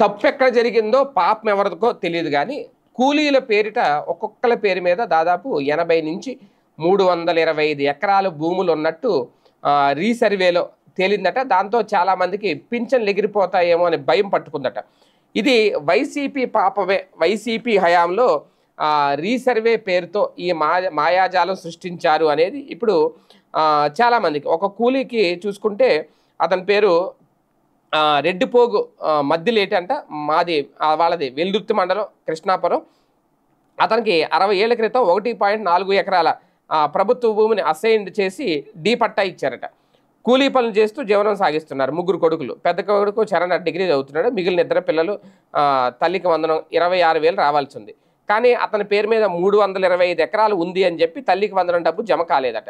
తప్పెక్కడ జరిగిందో పాపం ఎవరికో తెలియదు కానీ కూలీల పేరిట ఒక్కొక్కల పేరు మీద దాదాపు 80 నుంచి 325 ఎకరాల భూములు ఉన్నట్టు రీసర్వేలో తేలిందట. దాంతో చాలామందికి పింఛన్లు ఎగిరిపోతాయేమో అని భయం పట్టుకుందట. ఇది వైసీపీ పాపమే. వైసీపీ హయాంలో రీసర్వే పేరుతో ఈ మాయాజాలం సృష్టించారు అనేది ఇప్పుడు చాలామందికి. ఒక కూలీకి చూసుకుంటే అతని పేరు రెడ్డిపోగు మద్దిలేటి అంట, మాది వాళ్ళది వెల్దుర్తి మండలం కృష్ణాపురం. అతనికి 60 ఏళ్ల క్రితం 1.4 ఎకరాల ప్రభుత్వ భూమిని అసైన్డ్ చేసి డీ పట్టా ఇచ్చారట. కూలీ పనులు చేస్తూ జీవనం సాగిస్తున్నారు. 3 కొడుకులు. పెద్ద కొడుకు చరణ్ డిగ్రీ చదువుతున్నాడు. మిగిలిన 2 పిల్లలు తల్లికి వందనం 26,000 రావాల్సి ఉంది. కానీ అతని పేరు మీద 325 ఎకరాలు ఉంది అని చెప్పి తల్లికి వందనం డబ్బు జమ కాలేదట.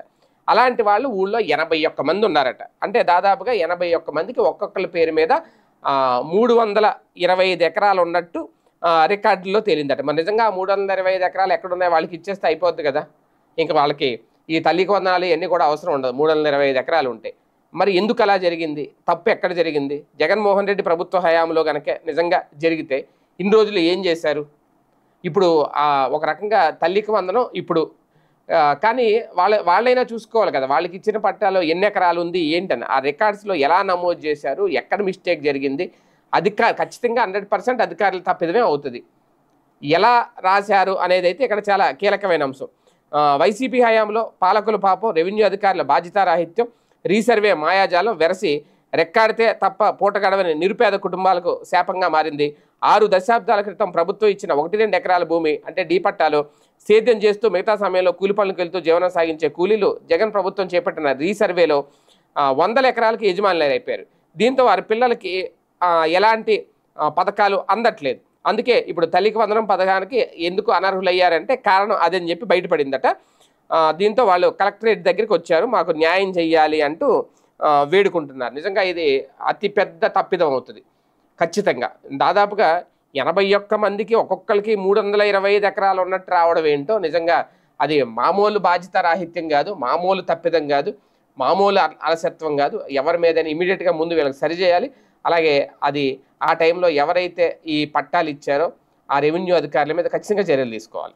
అలాంటి వాళ్ళు ఊళ్ళో 81 మంది ఉన్నారట. అంటే దాదాపుగా 81 మందికి ఒక్కొక్కరి పేరు మీద 325 ఎకరాలు ఉన్నట్టు రికార్డుల్లో తేలిందట. మరి నిజంగా 325 ఎకరాలు ఎక్కడున్నాయి, వాళ్ళకి ఇచ్చేస్తే అయిపోద్ది కదా. ఇంకా వాళ్ళకి ఈ తల్లికి వందనాలు ఇవన్నీ కూడా అవసరం ఉండదు 325 ఎకరాలు ఉంటాయి. మరి ఎందుకు అలా జరిగింది? తప్పు ఎక్కడ జరిగింది? జగన్మోహన్ రెడ్డి ప్రభుత్వ హయాంలో కనుక నిజంగా జరిగితే ఇన్ని రోజులు ఏం చేశారు? ఇప్పుడు ఒక రకంగా తల్లికి వందనం ఇప్పుడు కానీ వాళ్ళైనా చూసుకోవాలి కదా, వాళ్ళకి ఇచ్చిన పట్టాలో ఎన్ని ఎకరాలు ఉంది ఏంటని ఆ రికార్డ్స్లో ఎలా నమోదు చేశారు, ఎక్కడ మిస్టేక్ జరిగింది, ఖచ్చితంగా 100% అధికారుల తప్పిదమే అవుతుంది. ఎలా రాశారు అనేది అయితే ఇక్కడ చాలా కీలకమైన అంశం. వైసీపీ హయాంలో పాలకుల పాపం, రెవెన్యూ అధికారుల బాధ్యతారాహిత్యం, రీసర్వే మాయాజాలం వెరసి రెక్కాడితే తప్ప పూట గడవని నిరుపేద కుటుంబాలకు శాపంగా మారింది. 6 దశాబ్దాల క్రితం ప్రభుత్వం ఇచ్చిన 1-2 ఎకరాల భూమి అంటే డీ పట్టాలు సేద్యం చేస్తూ మిగతా సమయంలో కూలి పనులకు వెళ్తూ జీవనం సాగించే కూలీలు జగన్ ప్రభుత్వం చేపట్టిన రీసర్వేలో 100 ఎకరాలకి యజమానులు అయిపోయారు. దీంతో వారి పిల్లలకి ఎలాంటి పథకాలు అందట్లేదు. అందుకే ఇప్పుడు తల్లికి వందనం పథకానికి ఎందుకు అనర్హులయ్యారంటే కారణం అదని చెప్పి బయటపడిందట. దీంతో వాళ్ళు కలెక్టరేట్ దగ్గరికి వచ్చారు, మాకు న్యాయం చెయ్యాలి అంటూ వేడుకుంటున్నారు. నిజంగా ఇది అతిపెద్ద తప్పిదం అవుతుంది ఖచ్చితంగా. దాదాపుగా 81 మందికి ఒక్కొక్కరికి 325 ఎకరాలు ఉన్నట్టు రావడం ఏంటో నిజంగా అది మామూలు బాధ్యత రాహిత్యం కాదు, మామూలు తప్పిదం కాదు, మామూలు అలసత్వం కాదు. ఎవరి మీద ఇమీడియట్గా ముందు వీళ్ళకి సరిచేయాలి. అలాగే అది ఆ టైంలో ఎవరైతే ఈ పట్టాలు ఇచ్చారో ఆ రెవెన్యూ అధికారుల మీద ఖచ్చితంగా చర్యలు తీసుకోవాలి.